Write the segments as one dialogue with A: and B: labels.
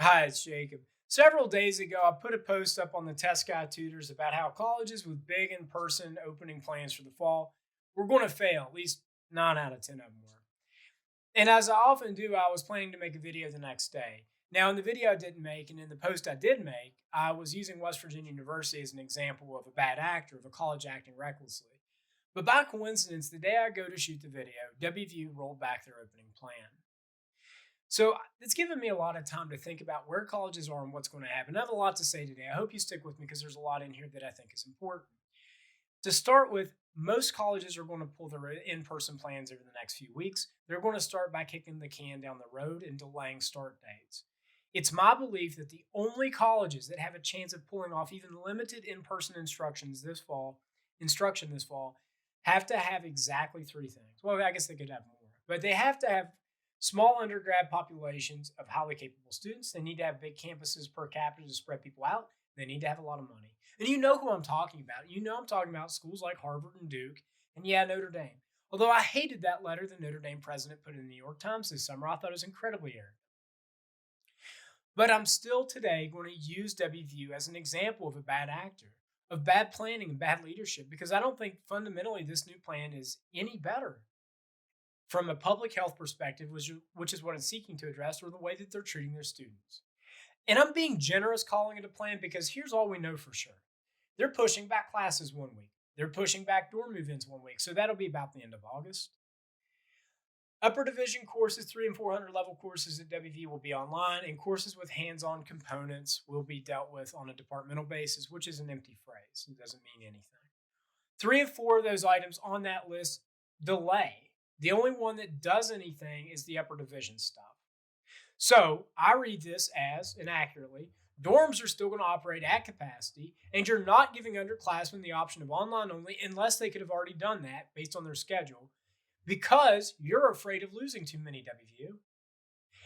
A: Hi, it's Jacob. Several days ago, I put a post up on the Test Guy Tutors about how colleges with big in person opening plans for the fall were going to fail. At least 9 out of 10 of them were. And as I often do, I was planning to make a video the next day. Now, in the video I didn't make, and in the post I did make, I was using West Virginia University as an example of a bad actor, of a college acting recklessly. But by coincidence, the day I go to shoot the video, WVU rolled back their opening plan. So it's given me a lot of time to think about where colleges are and what's going to happen. I have a lot to say today. I hope you stick with me because there's a lot in here that I think is important. To start with, most colleges are going to pull their in person plans over the next few weeks. They're going to start by kicking the can down the road and delaying start dates. It's my belief that the only colleges that have a chance of pulling off even limited in person instruction this fall, have to have exactly three things. Well, I guess they could have more, but they have to have small undergrad populations of highly capable students. They need to have big campuses per capita to spread people out. They need to have a lot of money. And you know who I'm talking about. You know I'm talking about schools like Harvard and Duke, and yeah, Notre Dame. Although I hated that letter the Notre Dame president put in the New York Times this summer, I thought it was incredibly arrogant. But I'm still today going to use WVU as an example of a bad actor, of bad planning and bad leadership, because I don't think fundamentally this new plan is any better from a public health perspective, which is what it's seeking to address, or the way that they're treating their students. And I'm being generous calling it a plan because here's all we know for sure. They're pushing back classes 1 week. They're pushing back dorm move-ins 1 week. So that'll be about the end of August. Upper division courses, 300 and 400 level courses at WV will be online, and courses with hands-on components will be dealt with on a departmental basis, which is an empty phrase. It doesn't mean anything. 3 and 4 of those items on that list delay. The only one that does anything is the upper division stuff. So I read this as, and accurately, dorms are still going to operate at capacity, and you're not giving underclassmen the option of online only unless they could have already done that based on their schedule, because you're afraid of losing too many WVU.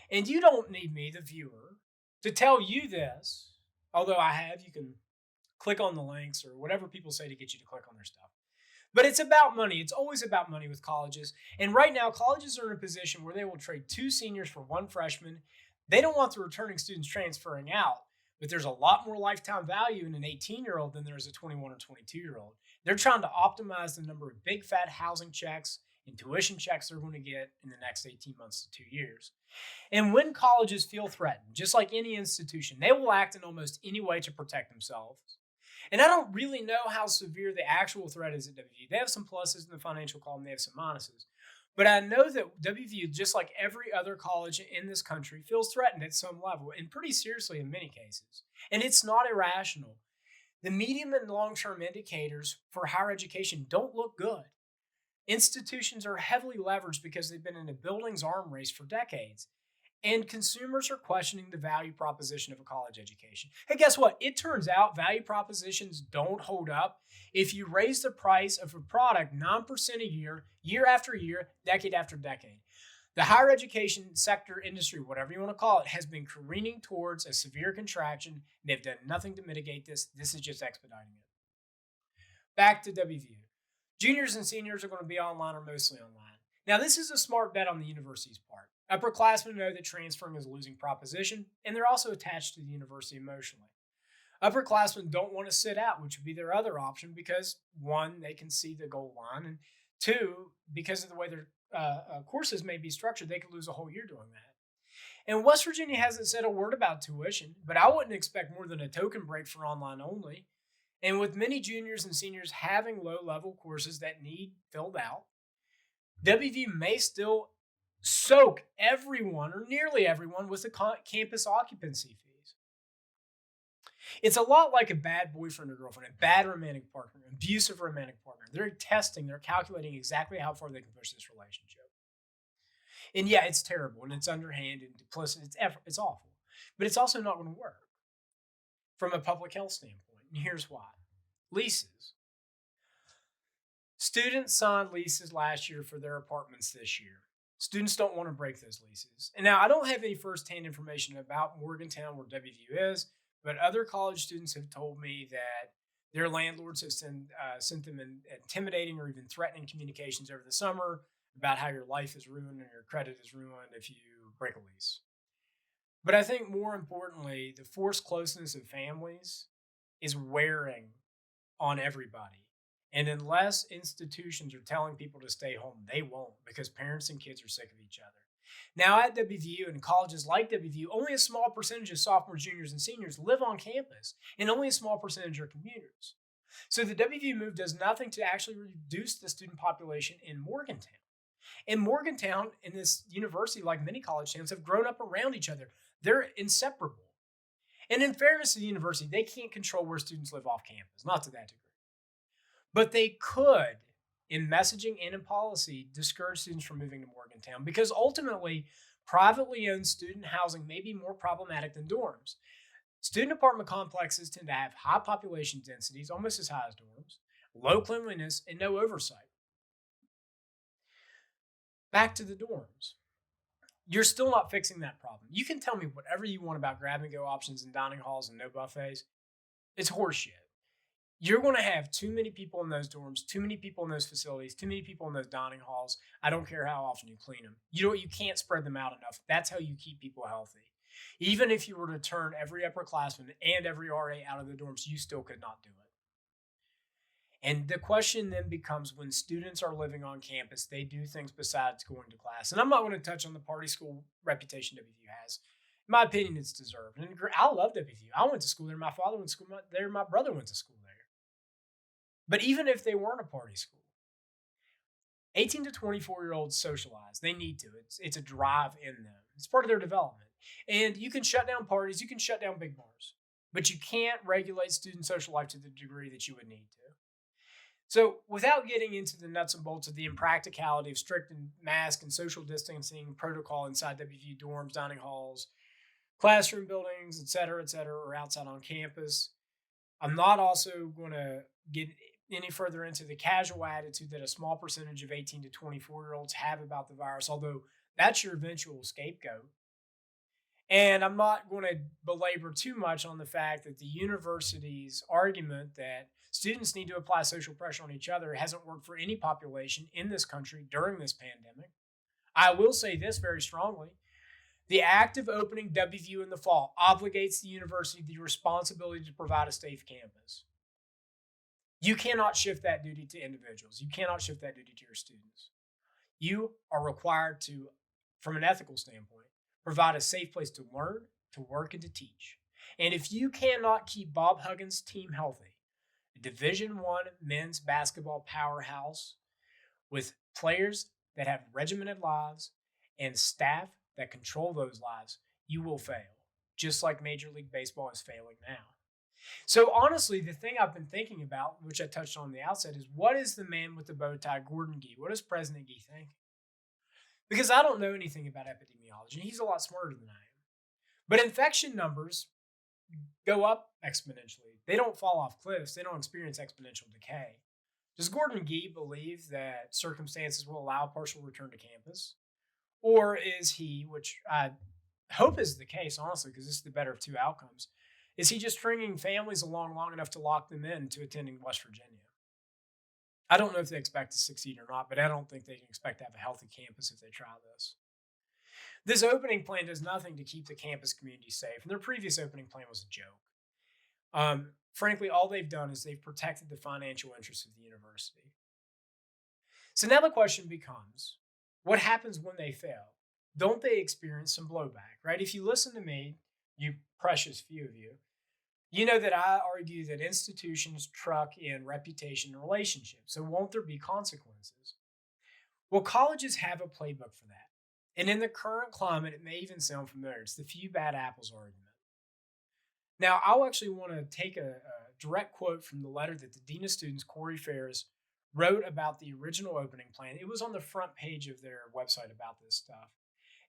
A: And you don't need me, the viewer, to tell you this, although I have. You can click on the links or whatever people say to get you to click on their stuff. But it's about money. It's always about money with colleges. And right now, colleges are in a position where they will trade 2 seniors for 1 freshman. They don't want the returning students transferring out, but there's a lot more lifetime value in an 18-year-old than there is a 21 or 22-year-old. They're trying to optimize the number of big fat housing checks and tuition checks they're going to get in the next 18 months to 2 years. And when colleges feel threatened, just like any institution, they will act in almost any way to protect themselves. And I don't really know how severe the actual threat is at WVU. They have some pluses in the financial column, they have some minuses. But I know that WVU, just like every other college in this country, feels threatened at some level, and pretty seriously in many cases. And it's not irrational. The medium and long-term indicators for higher education don't look good. Institutions are heavily leveraged because they've been in a building's arm race for decades. And consumers are questioning the value proposition of a college education. Hey, guess what? It turns out value propositions don't hold up if you raise the price of a product 9% a year, year after year, decade after decade. The higher education sector, industry, whatever you want to call it, has been careening towards a severe contraction, and they've done nothing to mitigate this. This is just expediting it. Back to WVU. Juniors and seniors are going to be online or mostly online. Now, this is a smart bet on the university's part. Upperclassmen know that transferring is a losing proposition, and they're also attached to the university emotionally. Upperclassmen don't want to sit out, which would be their other option because, one, they can see the goal line, and two, because of the way their courses may be structured, they could lose a whole year doing that. And West Virginia hasn't said a word about tuition, but I wouldn't expect more than a token break for online only. And with many juniors and seniors having low-level courses that need filled out, WV may still soak everyone or nearly everyone with the campus occupancy fees. It's a lot like a bad boyfriend or girlfriend, a bad romantic partner, an abusive romantic partner. They're testing, they're calculating exactly how far they can push this relationship. And yeah, it's terrible and it's underhand and duplicitous. It's awful. But it's also not going to work from a public health standpoint. And here's why. Leases. Students signed leases last year for their apartments this year. Students don't want to break those leases. And now I don't have any firsthand information about Morgantown where WVU is, but other college students have told me that their landlords have sent them intimidating or even threatening communications over the summer about how your life is ruined and your credit is ruined if you break a lease. But I think more importantly, the forced closeness of families is wearing on everybody. And unless institutions are telling people to stay home, they won't because parents and kids are sick of each other. Now, at WVU and colleges like WVU, only a small percentage of sophomores, juniors, and seniors live on campus, and only a small percentage are commuters. So the WVU move does nothing to actually reduce the student population in Morgantown. And Morgantown and this university, like many college towns, have grown up around each other. They're inseparable. And in fairness to the university, they can't control where students live off campus, not to that degree. But they could, in messaging and in policy, discourage students from moving to Morgantown because ultimately, privately owned student housing may be more problematic than dorms. Student apartment complexes tend to have high population densities, almost as high as dorms, low cleanliness, and no oversight. Back to the dorms. You're still not fixing that problem. You can tell me whatever you want about grab and go options in dining halls and no buffets. It's horseshit. You're going to have too many people in those dorms, too many people in those facilities, too many people in those dining halls. I don't care how often you clean them. You can't spread them out enough. That's how you keep people healthy. Even if you were to turn every upperclassman and every RA out of the dorms, you still could not do it. And the question then becomes when students are living on campus, they do things besides going to class. And I'm not going to touch on the party school reputation WVU has. In my opinion, it's deserved. And I love WVU. I went to school there. My father went to school there. My brother went to school there. But even if they weren't a party school, 18 to 24-year-olds socialize. They need to. It's a drive in them. It's part of their development. And you can shut down parties. You can shut down big bars. But you can't regulate student social life to the degree that you would need to. So, without getting into the nuts and bolts of the impracticality of strict mask and social distancing protocol inside WVU dorms, dining halls, classroom buildings, et cetera, or outside on campus, I'm not also going to get any further into the casual attitude that a small percentage of 18 to 24-year-olds have about the virus, although that's your eventual scapegoat. And I'm not going to belabor too much on the fact that the university's argument that students need to apply social pressure on each other hasn't worked for any population in this country during this pandemic. I will say this very strongly. The act of opening WVU in the fall obligates the university the responsibility to provide a safe campus. You cannot shift that duty to individuals. You cannot shift that duty to your students. You are required to, from an ethical standpoint, provide a safe place to learn, to work, and to teach. And if you cannot keep Bob Huggins' team healthy, a Division I men's basketball powerhouse with players that have regimented lives and staff that control those lives, you will fail, just like Major League Baseball is failing now. So honestly, the thing I've been thinking about, which I touched on the outset, is what is the man with the bow tie, Gordon Gee? What does President Gee think? Because I don't know anything about epidemiology. He's a lot smarter than I am. But infection numbers go up exponentially. They don't fall off cliffs. They don't experience exponential decay. Does Gordon Gee believe that circumstances will allow partial return to campus? Or is he, which I hope is the case, honestly, because this is the better of two outcomes, is he just stringing families along long enough to lock them in to attending West Virginia? I don't know if they expect to succeed or not, but I don't think they can expect to have a healthy campus if they try this. This opening plan does nothing to keep the campus community safe, and their previous opening plan was a joke. Frankly, all they've done is they've protected the financial interests of the university. So now the question becomes, what happens when they fail? Don't they experience some blowback, right? If you listen to me, you precious few of you, you know that I argue that institutions truck in reputation and relationships. So won't there be consequences? Well, colleges have a playbook for that. And in the current climate, it may even sound familiar. It's the few bad apples argument. Now, I'll actually want to take a direct quote from the letter that the Dean of Students, Corey Ferris, wrote about the original opening plan. It was on the front page of their website about this stuff.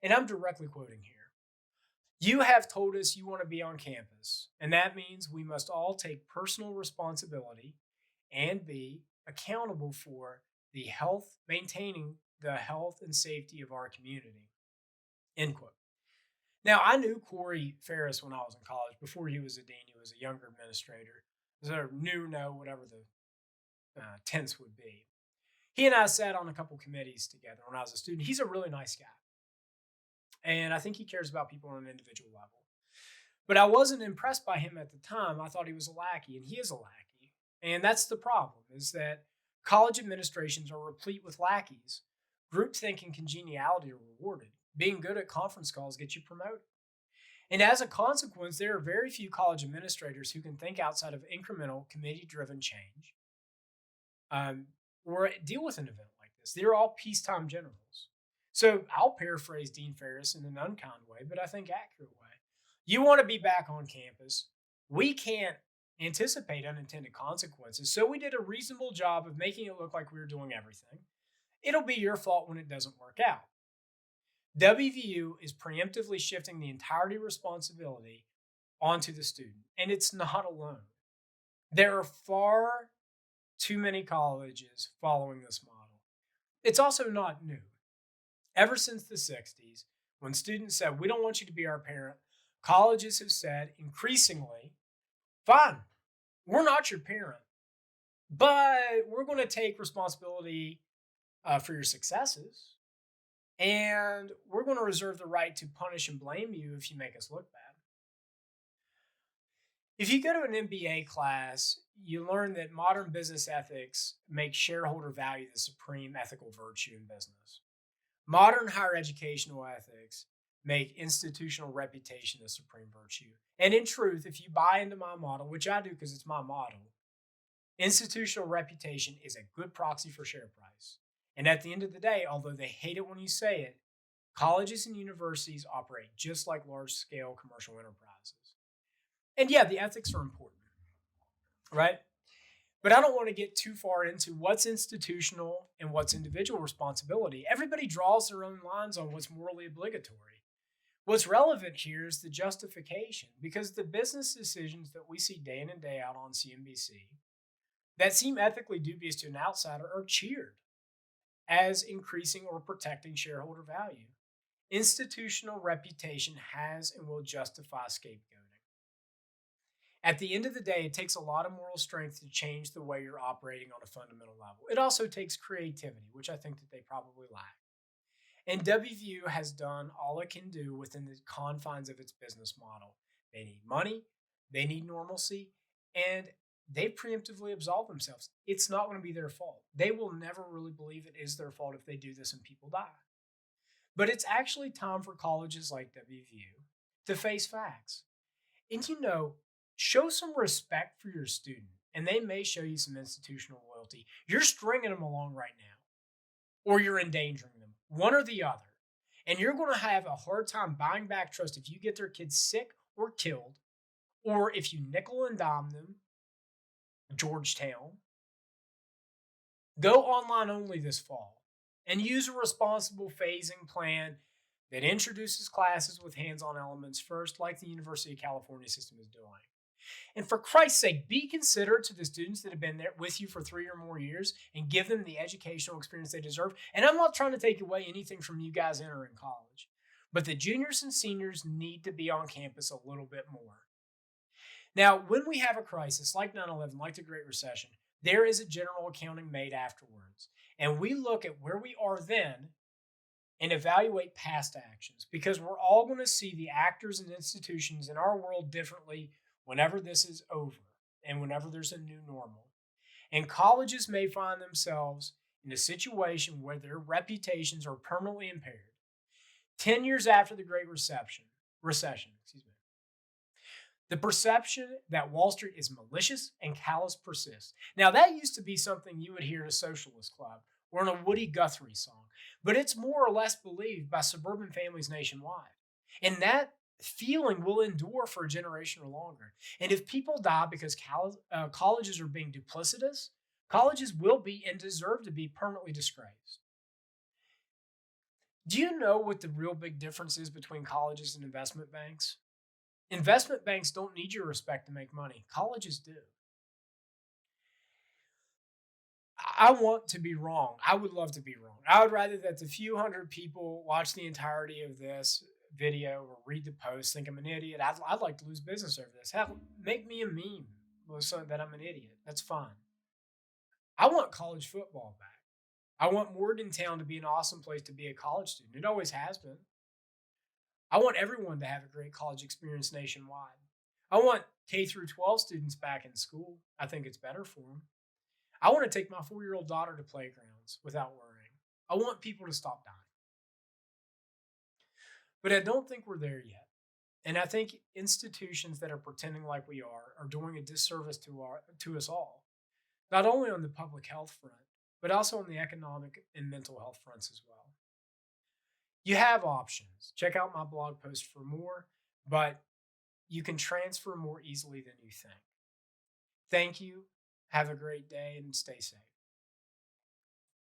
A: And I'm directly quoting here. You have told us you want to be on campus, and that means we must all take personal responsibility and be accountable for maintaining the health and safety of our community. End quote. Now, I knew Corey Ferris when I was in college. Before he was a dean, he was a younger administrator. Whatever the tense would be. He and I sat on a couple committees together when I was a student. He's a really nice guy. And I think he cares about people on an individual level. But I wasn't impressed by him at the time. I thought he was a lackey, and he is a lackey. And that's the problem, is that college administrations are replete with lackeys. Groupthink and congeniality are rewarded. Being good at conference calls gets you promoted. And as a consequence, there are very few college administrators who can think outside of incremental, committee driven change um, or deal with an event like this. They're all peacetime generals. So I'll paraphrase Dean Ferris in an unkind way, but I think accurate way. You want to be back on campus. We can't anticipate unintended consequences, so we did a reasonable job of making it look like we were doing everything. It'll be your fault when it doesn't work out. WVU is preemptively shifting the entirety responsibility onto the student, and it's not alone. There are far too many colleges following this model. It's also not new. Ever since the 60s, when students said, "We don't want you to be our parent," colleges have said increasingly, "Fine, we're not your parent, but we're going to take responsibility for your successes, and we're going to reserve the right to punish and blame you if you make us look bad." If you go to an MBA class, you learn that modern business ethics makes shareholder value the supreme ethical virtue in business. Modern higher educational ethics make institutional reputation the supreme virtue. And in truth, if you buy into my model, which I do because it's my model, institutional reputation is a good proxy for share price. And at the end of the day, although they hate it when you say it, colleges and universities operate just like large scale commercial enterprises. And yeah, the ethics are important, right? But I don't want to get too far into what's institutional and what's individual responsibility. Everybody draws their own lines on what's morally obligatory. What's relevant here is the justification, because the business decisions that we see day in and day out on CNBC that seem ethically dubious to an outsider are cheered as increasing or protecting shareholder value. Institutional reputation has and will justify scapegoating. At the end of the day, it takes a lot of moral strength to change the way you're operating on a fundamental level. It also takes creativity, which I think that they probably lack. And WVU has done all it can do within the confines of its business model. They need money, they need normalcy, and they preemptively absolve themselves. It's not going to be their fault. They will never really believe it is their fault if they do this and people die. But it's actually time for colleges like WVU to face facts. And show some respect for your student, and they may show you some institutional loyalty. You're stringing them along right now, or you're endangering them, one or the other. And you're going to have a hard time buying back trust if you get their kids sick or killed, or if you nickel and dime them. Georgetown, go online only this fall and use a responsible phasing plan that introduces classes with hands-on elements first, like the University of California system is doing. And for Christ's sake, be considerate to the students that have been there with you for 3 or more years and give them the educational experience they deserve. And I'm not trying to take away anything from you guys entering college, but the juniors and seniors need to be on campus a little bit more. Now, when we have a crisis like 9/11, like the Great Recession, there is a general accounting made afterwards. And we look at where we are then and evaluate past actions, because we're all going to see the actors and institutions in our world differently whenever this is over and whenever there's a new normal. And colleges may find themselves in a situation where their reputations are permanently impaired. 10 years after the Great Recession, the perception that Wall Street is malicious and callous persists. Now, that used to be something you would hear at a socialist club or in a Woody Guthrie song, but it's more or less believed by suburban families nationwide. And that feeling will endure for a generation or longer. And if people die because colleges are being duplicitous, colleges will be and deserve to be permanently disgraced. Do you know what the real big difference is between colleges and investment banks? Investment banks don't need your respect to make money. Colleges do. I want to be wrong. I would love to be wrong. I would rather that the few hundred people watch the entirety of this video or read the post think I'm an idiot. I'd like to lose business over this. Hell, make me a meme so that I'm an idiot. That's fine. I want college football back. I want Morgantown to be an awesome place to be a college student. It always has been. I want everyone to have a great college experience nationwide. I want K through 12 students back in school. I think it's better for them. I want to take my 4-year-old daughter to playgrounds without worrying. I want people to stop dying. But I don't think we're there yet. And I think institutions that are pretending like we are doing a disservice to us all, not only on the public health front, but also on the economic and mental health fronts as well. You have options. Check out my blog post for more, but you can transfer more easily than you think. Thank you. Have a great day and stay safe.